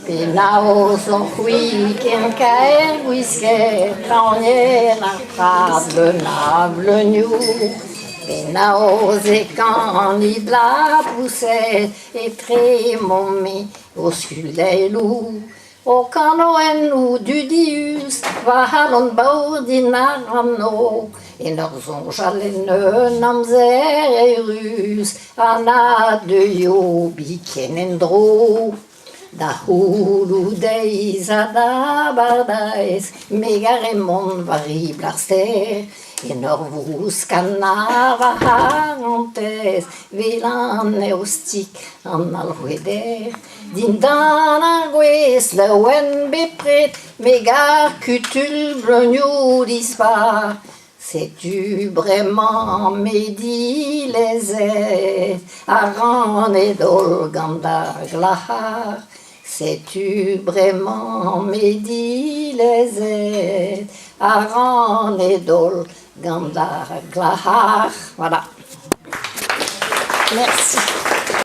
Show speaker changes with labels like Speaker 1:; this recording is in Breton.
Speaker 1: Pinaos o weekend kaer whisky, taunier na table nable new. Pinaos et quand il la poussait, et très mommy au scullet loup. O kanoen ou du dius, va halon baudina rano, et norzon jalene namzer et rus, ana de yo bikenendro. Da hulu deiza da bardais, megaremon vari blaster, et norvus canava harantes, vilan eustic an alhueder. Din dan argues le wen bepret, megar cutul blognou dispar. Sais-tu vraiment medi les aides, aran et dolganda glahar? Sais-tu vraiment medi les aides, aran et dolganda glahar? Voilà. Merci.